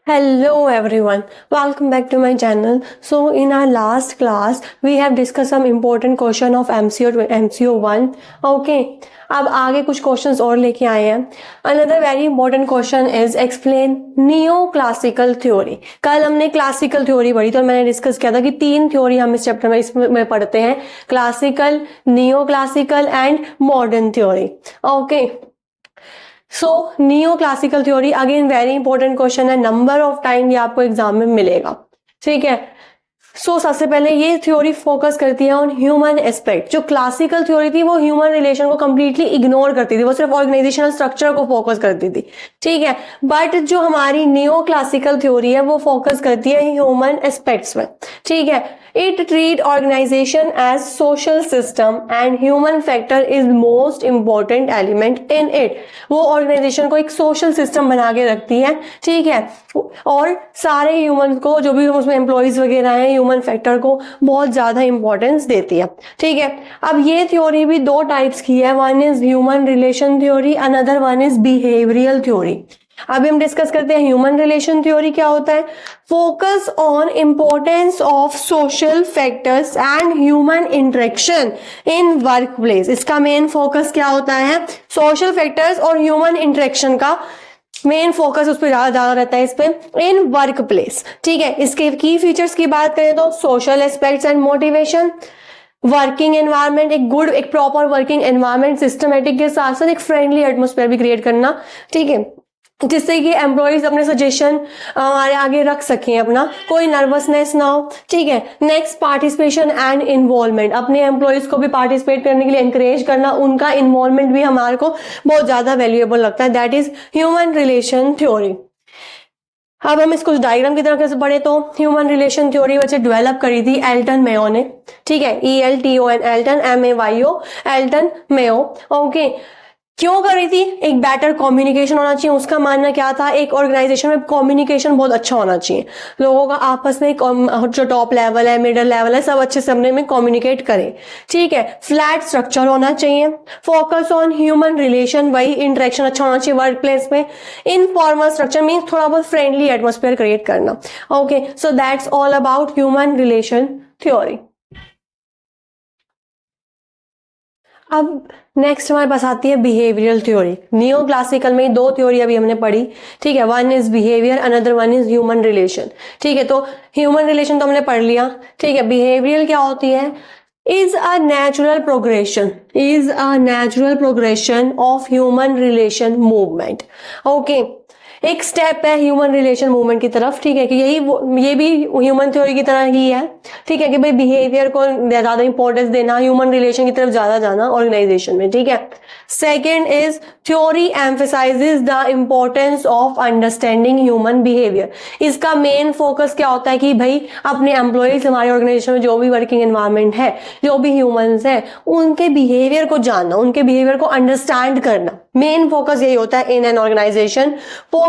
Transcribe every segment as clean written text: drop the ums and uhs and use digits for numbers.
Hello everyone, welcome back to my channel. So in our last class we have discussed some important question of MCO1. Okay, अब आगे कुछ questions और लेके आए हैं. Another very important question is explain neoclassical theory. कल हमने classical theory पढ़ी तो मैंने डिस्कस किया था कि 3 थ्योरी हम इस चैप्टर में इसमें पढ़ते हैं, classical, neo classical and modern theory. Okay, so neo classical theory again very important question है, नंबर ऑफ टाइम ये आपको एग्जाम में मिलेगा. ठीक है, सो सबसे पहले ये थ्योरी फोकस करती है ऑन ह्यूमन एस्पेक्ट. जो क्लासिकल थ्योरी थी वो ह्यूमन रिलेशन को कंप्लीटली इग्नोर करती थी, वो सिर्फ ऑर्गेनाइजेशनल स्ट्रक्चर को फोकस करती थी. ठीक है, बट जो हमारी नियो क्लासिकल थ्योरी है वो फोकस करती है ह्यूमन एस्पेक्ट्स में. ठीक है, it treat organization as social system and human factor is most important element in it. वो ऑर्गेनाइजेशन को एक सोशल सिस्टम बना के रखती है. ठीक है, और सारे ह्यूमन को, जो भी उसमें एम्प्लॉयज वगैरह हैं, ह्यूमन फैक्टर को बहुत ज्यादा इंपॉर्टेंस देती है. ठीक है, अब ये थ्योरी भी 2 टाइप्स की है. One is human relation theory, another one is behavioural theory. अभी हम डिस्कस करते हैं ह्यूमन रिलेशन थ्योरी क्या होता है. Focus on importance of social factors and human interaction in work place. इसका मेन फोकस क्या होता है, सोशल फैक्टर्स और ह्यूमन इंटरेक्शन का मेन फोकस उस पर ज्यादा रहता है, इस पे इन वर्क प्लेस. ठीक है, इसके की फीचर्स की बात करें तो social aspects and motivation, working environment, एक प्रॉपर वर्किंग एनवायरनमेंट, सिस्टमेटिक के साथ साथ एक फ्रेंडली एटमोस्फेयर भी क्रिएट करना. ठीक है, जिससे कि एम्प्लॉयज अपने सजेशन हमारे आगे रख सकें, अपना कोई नर्वसनेस ना हो. ठीक है, नेक्स्ट पार्टिसिपेशन एंड इन्वॉल्वमेंट, अपने एम्प्लॉयज को भी पार्टिसिपेट करने के लिए एनकरेज करना, उनका इन्वॉल्वमेंट भी हमारे को बहुत ज्यादा वैल्यूएबल लगता है. That is human relation theory. अब हम इसको डायग्राम की तरह कैसे पढ़े तो ह्यूमन रिलेशन थ्योरी वैसे डेवलप करी थी एल्टन मेयो ने. ठीक है, ELTON, Elton, MAYO, Elton Mayo. Okay, क्यों करी थी, एक बेटर कम्युनिकेशन होना चाहिए. उसका मानना क्या था, एक ऑर्गेनाइजेशन में कम्युनिकेशन बहुत अच्छा होना चाहिए, लोगों का आपस में जो टॉप लेवल है, मिडिल लेवल है, सब अच्छे से अपने में कम्युनिकेट करें. ठीक है, फ्लैट स्ट्रक्चर होना चाहिए, फोकस ऑन ह्यूमन रिलेशन, वही इंटरेक्शन अच्छा होना चाहिए वर्क प्लेस में. इनफॉर्मल स्ट्रक्चर मीन्स थोड़ा बहुत फ्रेंडली एटमोस्फेयर क्रिएट करना. Okay, so that's all about human relation theory. अब नेक्स्ट हमारे पास आती है बिहेवियरल थ्योरी. नियो क्लासिकल में 2 थ्योरी अभी हमने पढ़ी. ठीक है, one is behaviour, another one is human relation. ठीक है, तो ह्यूमन रिलेशन तो हमने पढ़ लिया. ठीक है, बिहेवियरल क्या होती है, is a natural progression of human relation movement. Okay, एक स्टेप है ह्यूमन रिलेशन मूवमेंट की तरफ. ठीक है, कि ये भी ह्यूमन थ्योरी की तरह ही है. ठीक है, कि भाई बिहेवियर को ज्यादा इंपॉर्टेंस देना, ह्यूमन रिलेशन की तरफ ज्यादा जाना ऑर्गेनाइजेशन में. ठीक है, second is theory emphasises the importance of understanding human behaviour. इसका मेन फोकस क्या होता है कि भाई अपने एम्प्लॉयज, हमारे ऑर्गेनाइजेशन में जो भी वर्किंग एनवायरनमेंट है, जो भी ह्यूमंस है, उनके बिहेवियर को जानना, उनके बिहेवियर को अंडरस्टैंड करना. मेन फोकस यही होता है in an organization.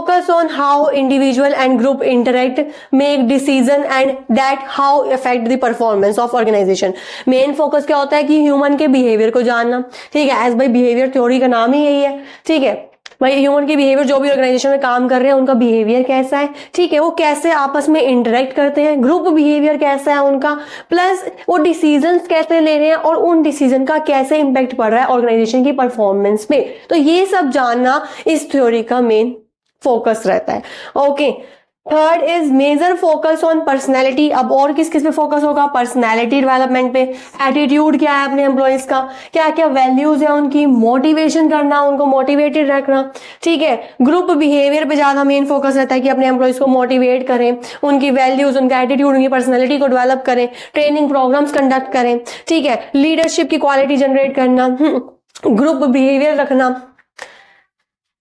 Focus on how individual and group interact, make decision and that how affect the performance of organization. Main focus क्या होता है कि ह्यूमन के बिहेवियर को जानना. ठीक है, एज भाई बिहेवियर थ्योरी का नाम ही यही है. ठीक है भाई, ह्यूमन के बिहेवियर, जो भी ऑर्गेनाइजेशन में काम कर रहे हैं उनका बिहेवियर कैसा है. ठीक है, वो कैसे आपस में इंटरेक्ट करते हैं, ग्रुप बिहेवियर कैसा है उनका, प्लस वो डिसीजंस कैसे ले रहे हैं और उन डिसीजन का कैसे इंपैक्ट पड़ रहा है ऑर्गेनाइजेशन की परफॉर्मेंस पे. तो ये सब जानना इस थ्योरी का मेन फोकस रहता है. Okay, third is major focus on personality. अब और किस किस पे फोकस होगा, पर्सनैलिटी डेवलपमेंट पे. एटीट्यूड क्या है अपने एम्प्लॉयज का, क्या क्या वैल्यूज है उनकी, मोटिवेशन करना, उनको मोटिवेटेड रखना. ठीक है, ग्रुप बिहेवियर पे ज्यादा मेन फोकस रहता है कि अपने एम्प्लॉयज को मोटिवेट करें, उनकी वैल्यूज, उनका एटीट्यूड, उनकी पर्सनैलिटी को डेवलप करें, ट्रेनिंग प्रोग्राम्स कंडक्ट करें. ठीक है, लीडरशिप की क्वालिटी जनरेट करना, ग्रुप बिहेवियर रखना.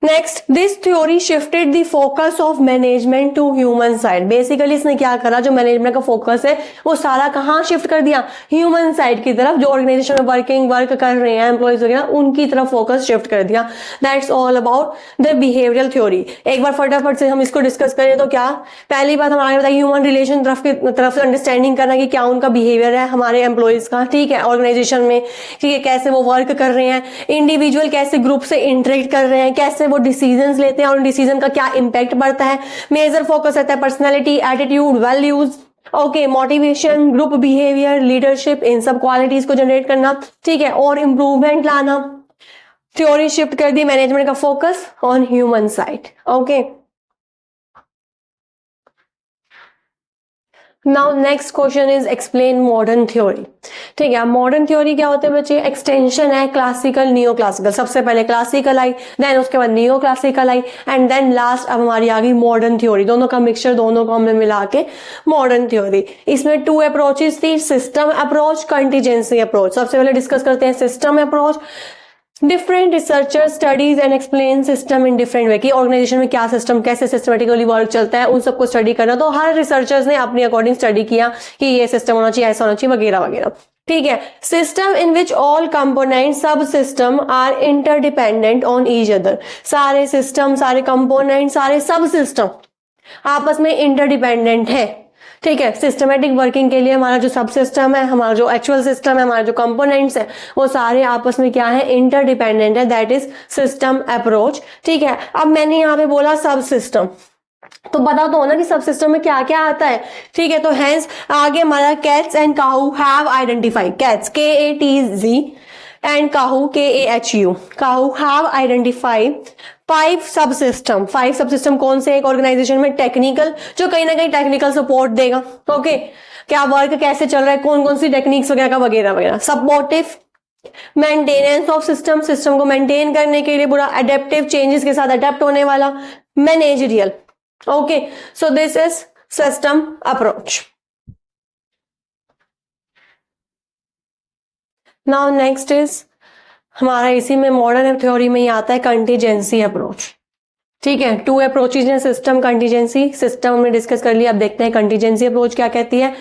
Next, this theory shifted the focus of management to human side. Basically इसने क्या करा, जो मैनेजमेंट का फोकस है वो सारा कहाँ शिफ्ट कर दिया, ह्यूमन साइड की तरफ. जो ऑर्गेनाइजेशन में वर्क कर रहे हैं एम्प्लॉयज वगैरह, उनकी तरफ फोकस शिफ्ट कर दिया. That's all about the behavioural theory. एक बार फटाफट से हम इसको डिस्कस करें तो क्या, पहली बात हमारे बताइए ह्यूमन रिलेशन तरफ से अंडरस्टैंडिंग करना कि क्या उनका बिहेवियर है हमारे एम्प्लॉयज का. ठीक है, ऑर्गेनाइजेशन में. ठीक है, कैसे वो वर्क कर रहे हैं, इंडिविजुअल कैसे ग्रुप से इंटरेक्ट कर रहे हैं, कैसे वो डिसीजंस लेते हैं और उन डिसीजन का क्या इम्पैक्ट पड़ता है। मेजर फोकस रहता है personality, attitude, values, okay, motivation, group behaviour, leadership, इन सब क्वालिटीज को जनरेट करना, ठीक है, और इम्प्रूवमेंट लाना। थ्योरी शिफ्ट कर दी मैनेजमेंट का focus on human side. Okay, now next question is explain modern theory. ठीक है, मॉडर्न थ्योरी क्या होते हैं बच्चे? एक्सटेंशन है क्लासिकल, नियो क्लासिकल। सबसे पहले क्लासिकल आई, देन उसके बाद नियो क्लासिकल आई, एंड देन लास्ट अब हमारी आ गई मॉडर्न थ्योरी। दोनों का मिक्सचर, दोनों को हमने मिला के मॉडर्न थ्योरी। इसमें 2 अप्रोचेस थी, सिस्टम अप्रोच, कंटीजेंसी अप्रोच। सबसे पहले डिस्कस करते हैं system approach. Different researcher studies and explain system in different way, कि ऑर्गेनाइजेशन में क्या सिस्टम, कैसे सिस्टमेटिकली वर्क चलता है, उन सबको स्टडी करना। तो हर रिसर्चर्स ने अपने अकॉर्डिंग स्टडी किया कि ये सिस्टम होना चाहिए, ऐसा होना चाहिए, वगैरह वगैरह। ठीक है, system in which all component subsystem are interdependent on each other. सारे सिस्टम, सारे कंपोनेंट, सारे सब सिस्टम आपस में इंटरडिपेंडेंट है। ठीक है, सिस्टमेटिक वर्किंग के लिए हमारा जो सब सिस्टम है, हमारा जो एक्चुअल सिस्टम है, हमारे जो कंपोनेंट्स है, वो सारे आपस में क्या है? इंटरडिपेंडेंट है। That is system approach. ठीक है, अब मैंने यहाँ पे बोला सब सिस्टम, तो बता दो ना कि सब सिस्टम में क्या क्या आता है। ठीक है, तो हेंस आगे हमारा कैट्स एंड काहू have identified, cats KATZ and काहू KAHU, काहू हैव आइडेंटिफाइड 5 सब सिस्टम। 5 सब सिस्टम कौन से? एक ऑर्गेनाइजेशन में टेक्निकल, जो कहीं ना कहीं टेक्निकल सपोर्ट देगा। ओके, क्या वर्क कैसे चल रहा है, कौन कौन सी टेक्निक्स वगैरह का वगैरह वगैरह। Supportive, maintenance of system, system को मेंटेन करने के लिए पूरा, अडेप्टिव, चेंजेस के साथ अडेप्ट होने वाला, managerial. Okay, so this is system approach. Now next is हमारा इसी में मॉडर्न थ्योरी में ही आता है कंटीजेंसी अप्रोच। ठीक है, 2 अप्रोचेज हैं, सिस्टम, कंटीजेंसी। सिस्टम हमने डिस्कस कर लिया, अब देखते हैं कंटीजेंसी अप्रोच क्या कहती है।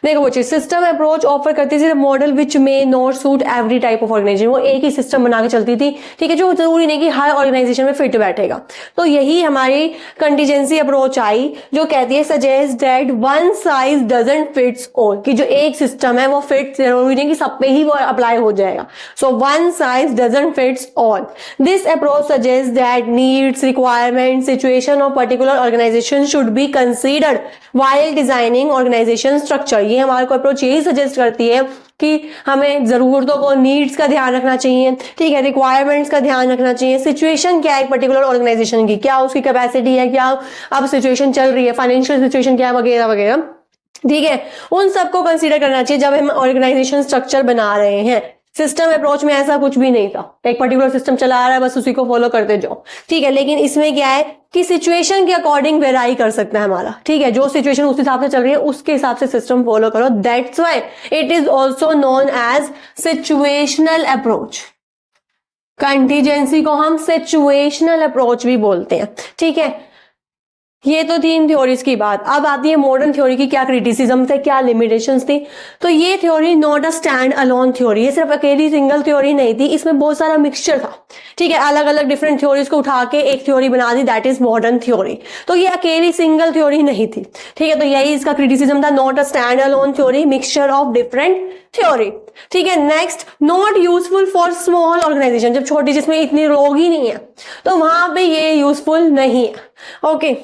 देखो बच्चे, सिस्टम अप्रोच ऑफर करती थी model which may not suit every type of organization. वो एक ही सिस्टम बना के चलती थी, ठीक है, जो जरूरी नहीं कि हर ऑर्गेनाइजेशन में फिट बैठेगा। तो यही हमारी कंटीजेंसी अप्रोच आई, जो कहती है suggest that one size doesn't fits all, कि जो एक सिस्टम है वो फिट जरूरी नहीं कि सब पे ही वो अप्लाई हो जाएगा। So one size doesn't fits all. This approach suggest that needs, requirement, situation of particular organization should be considered while designing organization structure. ये हमारे को अप्रोच यही सजेस्ट करती है कि हमें जरूरतों को, नीड्स का ध्यान रखना चाहिए, ठीक है, रिक्वायरमेंट्स का ध्यान रखना चाहिए, सिचुएशन क्या है एक पर्टिकुलर ऑर्गेनाइजेशन की, क्या उसकी कैपेसिटी है, क्या अब सिचुएशन चल रही है, फाइनेंशियल सिचुएशन क्या है, वगैरह वगैरह। ठीक है, उन सबको कंसीडर करना चाहिए जब हम ऑर्गेनाइजेशन स्ट्रक्चर बना रहे हैं। सिस्टम अप्रोच में ऐसा कुछ भी नहीं था, एक पर्टिकुलर सिस्टम चला आ रहा है, बस उसी को फॉलो करते जाओ। ठीक है, लेकिन इसमें क्या है कि सिचुएशन के अकॉर्डिंग वेराई कर सकता है हमारा। ठीक है, जो सिचुएशन उस हिसाब से चल रही है उसके हिसाब से सिस्टम फॉलो करो। That's why it is also known as situational approach. Contingency को हम सिचुएशनल अप्रोच भी बोलते हैं। ठीक है, ये तो 3 थ्योरीज की बात। अब आती है मॉडर्न थ्योरी की क्या क्रिटिसिज्म थे, क्या लिमिटेशंस थी। तो ये theory not a stand alone theory, ये सिर्फ अकेली सिंगल थ्योरी नहीं थी, इसमें बहुत सारा मिक्सचर था। ठीक है, अलग अलग डिफरेंट थ्योरीज को उठा के एक थ्योरी बना दी, दैट इज मॉडर्न थ्योरी। तो ये अकेली सिंगल थ्योरी नहीं थी। ठीक है, तो यही इसका क्रिटिसिज्म था, not a stand alone theory, mixture of different theory. ठीक है, next, not useful for small organization, जब छोटी जिसमें इतने लोग ही नहीं है तो वहां पे ये यूजफुल नहीं है। Okay,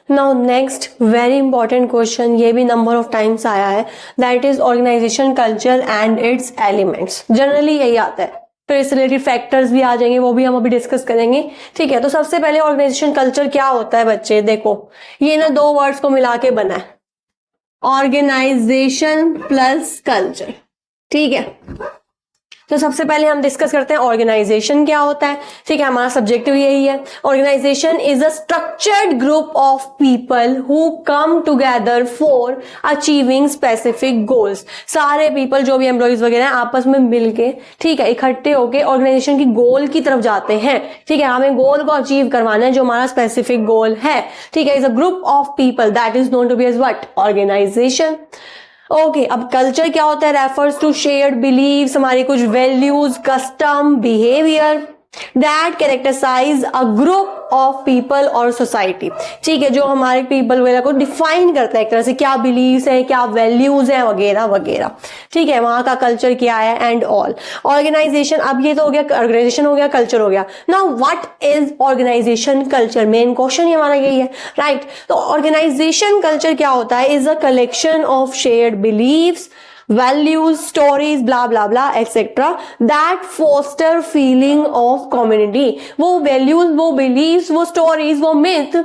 now next very important question, ये भी नंबर ऑफ टाइम्स आया है, that is organisation culture and its elements. Generally यही आता है, फिर इससे रिलेटेड फैक्टर्स भी आ जाएंगे, वो भी हम अभी डिस्कस करेंगे। ठीक है, तो सबसे पहले ऑर्गेनाइजेशन कल्चर क्या होता है बच्चे? देखो, ये ना 2 वर्ड्स को मिला के बना है, ऑर्गेनाइजेशन प्लस कल्चर। ठीक है, तो सबसे पहले हम डिस्कस करते हैं ऑर्गेनाइजेशन क्या होता है। ठीक है, हमारा सब्जेक्टिव यही है। Organization is a structured group of people who come together for achieving specific goals. सारे पीपल जो भी एम्प्लॉइज वगैरह हैं आपस में मिलके, ठीक है, इकट्ठे होके ऑर्गेनाइजेशन की गोल की तरफ जाते हैं। ठीक है, हमें गोल को अचीव करवाना है जो हमारा स्पेसिफिक गोल है। ठीक है, is a group of people that is known to be as what? Organization. Okay, अब कल्चर क्या होता है? रेफर्स टू शेयर्ड बिलीव्स, हमारी कुछ values, custom, behaviour, that characterize a group of people और सोसाइटी, ठीक है, जो हमारे पीपल वगैरह को डिफाइन करता है एक तरह से, क्या बिलीव्स है, क्या वैल्यूज है वगैरह वगैरह, ठीक है, वहां का कल्चर क्या है एंड ऑल। ऑर्गेनाइजेशन, अब ये तो हो गया ऑर्गेनाइजेशन हो गया, कल्चर हो गया। Now what is organisation culture, main question ही हमारा यही है, राइट। तो ऑर्गेनाइजेशन कल्चर क्या होता है, is a collection of shared beliefs, values, stories, blah blah blah etc. that foster feeling of community। वो values, वो beliefs, वो stories, वो myth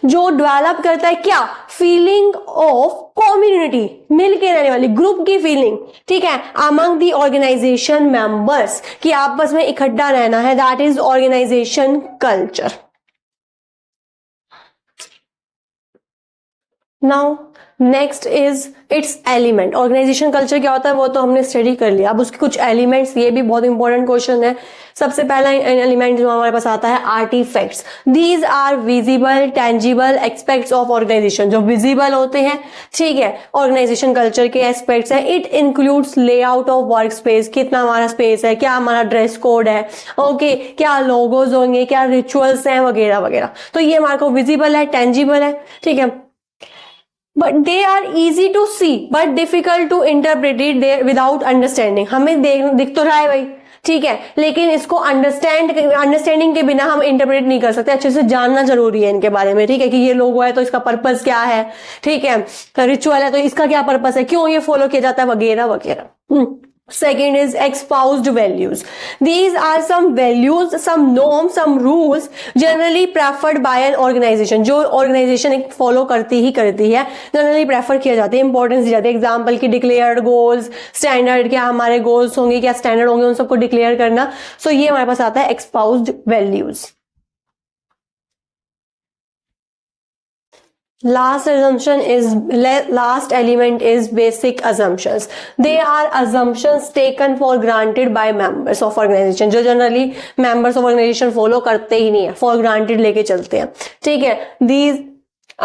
जो develop करता है क्या, feeling of community, मिलके रहने वाली ग्रुप की फीलिंग, ठीक है, among the organization members, कि आपस में इकट्ठा रहना है, that is organization culture। Now next is its element. Organization culture क्या होता है वो तो हमने स्टडी कर लिया, अब उसके कुछ एलिमेंट्स, ये भी बहुत इंपॉर्टेंट क्वेश्चन है। सबसे पहला एलिमेंट जो हमारे पास आता है, artifacts. These are visible tangible aspects of organization, जो विजिबल होते हैं, ठीक है, ऑर्गेनाइजेशन कल्चर के एस्पेक्ट्स है। It includes layout of work space, कितना हमारा स्पेस है, क्या हमारा ड्रेस कोड है, ओके, क्या लोगोज होंगे, क्या रिचुअल्स हैं वगैरह वगैरह। तो ये हमारे को विजिबल है, टेंजिबल है, ठीक है। But they are easy to see but difficult to interpret it without understanding. हमें दिख तो रहा है भाई, ठीक है, लेकिन इसको अंडरस्टैंडिंग के बिना हम इंटरप्रेट नहीं कर सकते, अच्छे से जानना जरूरी है इनके बारे में, ठीक है, कि ये लोगो है तो इसका पर्पस क्या है, ठीक है, रिचुअल है तो इसका क्या पर्पस है, क्यों ये फॉलो किया जाता है वगैरह वगैरह। Second is espoused values. These are some values, some norms, some rules generally preferred by an organization, जो organization एक follow करती है, generally prefer किया जाता है, importance दी जाती है। Example की declared goals, standard, क्या हमारे goals होंगे, क्या standard होंगे, उन सबको declare करना। So ये हमारे पास आता है espoused values। Last element is basic assumptions. They are assumptions taken for granted by members of organization, जो generally members of organization follow करते ही नहीं है, for granted लेके चलते हैं, ठीक है। These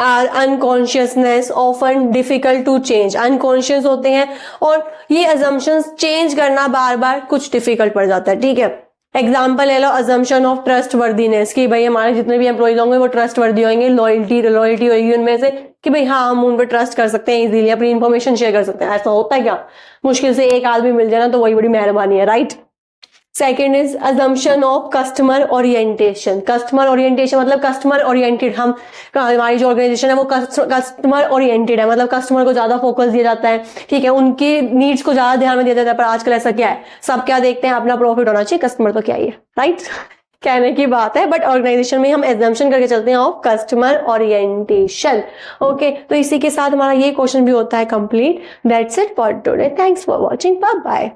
are unconsciousness, often difficult to change, unconscious होते हैं और ये assumptions change करना बार बार कुछ difficult पड़ जाता है, ठीक है। एग्जाम्पल ले लो, अजम्पशन ऑफ ट्रस्ट वर्दीनेस, कि भाई हमारे जितने भी एम्प्लॉइज होंगे वो ट्रस्ट वर्दी होंगे, लॉयल्टी होगी उनमें से, कि भाई हाँ हम उन पर ट्रस्ट कर सकते हैं, इजीली अपनी इन्फॉर्मेशन शेयर कर सकते हैं। ऐसा होता है क्या, मुश्किल से एक आदमी मिल जाए ना तो वही बड़ी मेहरबानी है, right. Second is assumption of customer orientation. Customer orientation मतलब कस्टमर ओरिएंटेड, हम हमारी जो ऑर्गेनाइजेशन है वो कस्टमर ओरिएंटेड है, मतलब कस्टमर को ज्यादा फोकस दिया जाता है, ठीक है, उनकी नीड्स को ज्यादा ध्यान में दिया जाता है। पर आजकल ऐसा क्या है, सब क्या देखते हैं, अपना प्रॉफिट होना चाहिए, कस्टमर तो क्या ही है, राइट। कहने की बात है, बट ऑर्गेनाइजेशन में हम एग्जाम्पशन करके चलते हैं ऑफ कस्टमर ओरिएंटेशन, ओके। तो इसी के साथ हमारा ये क्वेश्चन भी होता है complete. That's it for today, thanks for watching, bye bye.